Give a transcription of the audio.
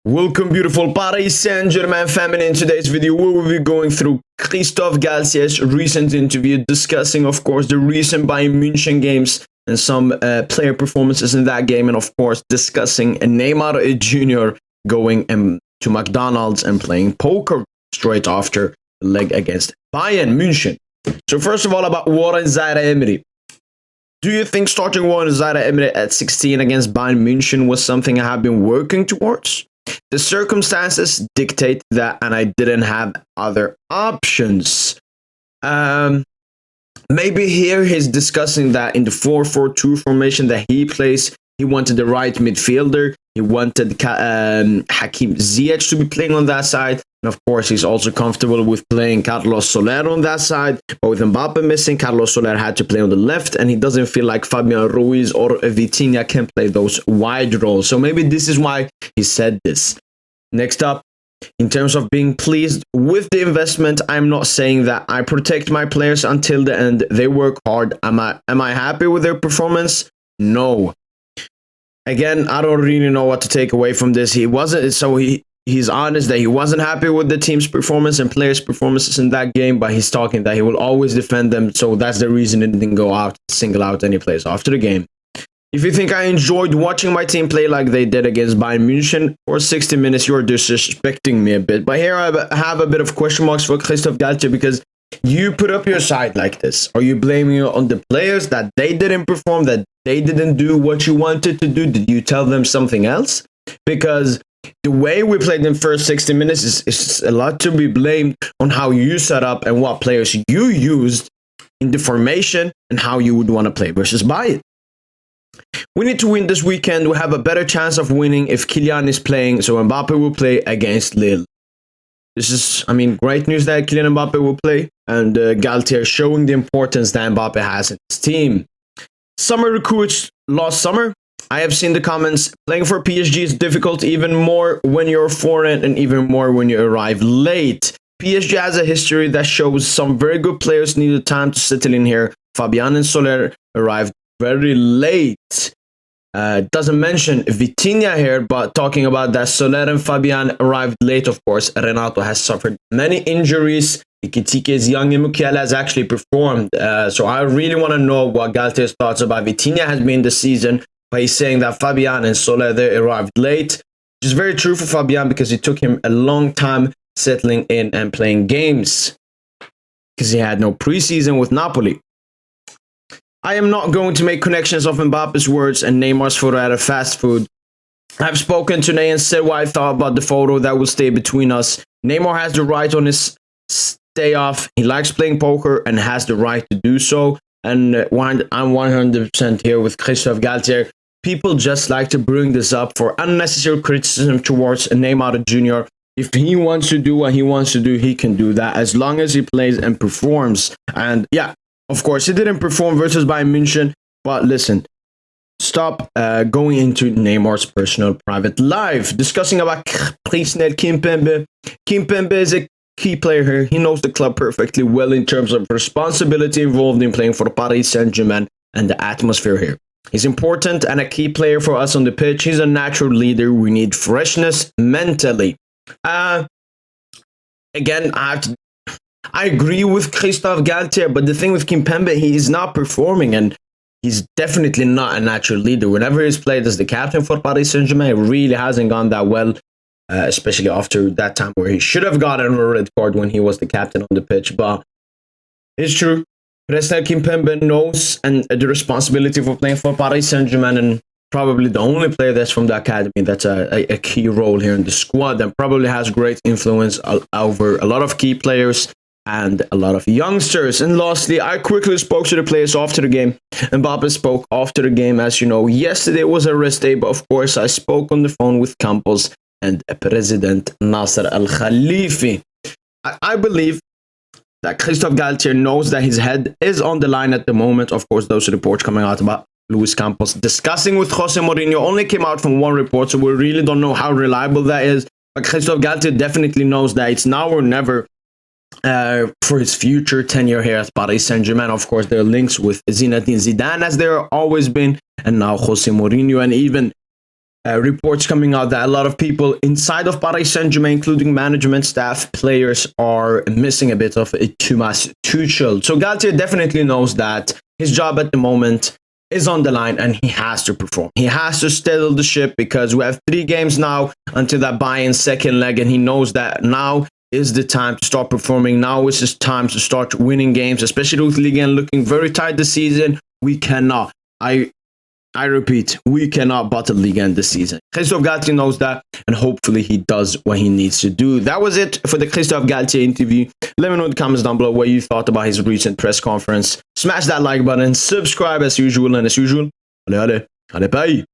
Welcome, beautiful Paris Saint-Germain family. In today's video, we will be going through Christophe Galtier's recent interview, discussing, of course, the recent Bayern Mucnhen games and some player performances in that game, and of course, discussing Neymar Jr. going to Mcdonalds and playing poker straight after the leg against Bayern Mucnhen. So first of all, about Warren Zaïre-Emery. Do you think starting Warren Zaïre-Emery at 16 against Bayern Mucnhen was something I have been working towards? The circumstances dictate that, and I didn't have other options. Maybe here he's discussing that in the 4-4-2 formation that he plays, he wanted the right midfielder. He wanted Hakim Ziyech to be playing on that side. And of course, he's also comfortable with playing Carlos Soler on that side. But with Mbappe missing, Carlos Soler had to play on the left. And he doesn't feel like Fabian Ruiz or Vitinha can play those wide roles. So maybe this is why he said this. Next up, in terms of being pleased with the investment, I'm not saying that I protect my players until the end. They work hard. Am I happy with their performance? No. Again, I don't really know what to take away from this. He's honest that he wasn't happy with the team's performance and players' performances in that game, but he's talking that he will always defend them. So that's the reason he didn't go out, single out any players after the game. If you think I enjoyed watching my team play like they did against Bayern Mucnhen for 60 minutes, you're disrespecting me a bit. But here I have a bit of question marks for Christophe Galtier, because you put up your side like this. Are you blaming it on the players that they didn't perform, that they didn't do what you wanted to do? Did you tell them something else? Because the way we played in the first 60 minutes is a lot to be blamed on how you set up and what players you used in the formation and how you would want to play versus Bayern. We need to win this weekend. We have a better chance of winning if Kylian is playing, so Mbappe will play against Lille. This is, great news that Kylian Mbappe will play, and Galtier showing the importance that Mbappe has in his team. Summer recruits last summer. I have seen the comments. Playing for PSG is difficult, even more when you're foreign and even more when you arrive late. PSG has a history that shows some very good players needed time to settle in here. Fabian and Soler arrived very late. Doesn't mention Vitinha here, but talking about that, Soler and Fabian arrived late, of course. Renato has suffered many injuries. Ekitike's young Musiala has actually performed. So I really want to know what Galtier's thoughts about Vitinha has been this season. But he's saying that Fabian and Soler, they arrived late, which is very true for Fabian because it took him a long time settling in and playing games because he had no preseason with Napoli. I am not going to make connections of Mbappe's words and Neymar's photo at a fast food. I've spoken to Ney and said what I thought about the photo that will stay between us. Neymar has the right on his stay off. He likes playing poker and has the right to do so. And I'm 100% here with Christophe Galtier. People just like to bring this up for unnecessary criticism towards Neymar Jr. If he wants to do what he wants to do, he can do that as long as he plays and performs. And yeah, of course, he didn't perform versus Bayern Mucnhen. But listen, stop going into Neymar's personal private life. Discussing about Kimpembe. Kimpembe is a key player here. He knows the club perfectly well in terms of responsibility involved in playing for Paris Saint-Germain and the atmosphere here. He's important and a key player for us on the pitch. He's a natural leader. We need freshness mentally. Again, I agree with Christophe Galtier, but the thing with Kimpembe, he is not performing, and he's definitely not a natural leader. Whenever he's played as the captain for Paris Saint-Germain, it really hasn't gone that well, especially after that time where he should have gotten a red card when he was the captain on the pitch. But it's true. Christophe Kimpembe knows and the responsibility for playing for Paris Saint-Germain, and probably the only player that's from the academy that's a key role here in the squad, and probably has great influence over a lot of key players and a lot of youngsters. And lastly, I quickly spoke to the players after the game. Mbappe spoke after the game. As you know, yesterday was a rest day, but of course I spoke on the phone with Campos and President Nasser Al-Khalifi. I believe that Christophe Galtier knows that his head is on the line at the moment. Of course, those reports coming out about Luis Campos discussing with Jose Mourinho only came out from one report, so we really don't know how reliable that is. But Christophe Galtier definitely knows that it's now or never for his future tenure here at Paris Saint-Germain. Of course, there are links with Zinedine Zidane, as there have always been, and now Jose Mourinho, and even reports coming out that a lot of people inside of Paris Saint-Germain, including management staff, players, are missing a bit of Thomas Tuchel. So Galtier definitely knows that his job at the moment is on the line and he has to perform. He has to steady the ship because we have 3 games now until that Bayern second leg, and he knows that now is the time to start performing. Now is his time to start winning games, especially with Ligue 1 looking very tight this season. We cannot, I repeat, we cannot bottle Ligue 1 this season. Christophe Galtier knows that, and hopefully he does what he needs to do. That was it for the Christophe Galtier interview. Let me know in the comments down below what you thought about his recent press conference. Smash that like button, subscribe as usual, and as usual, allez, bye!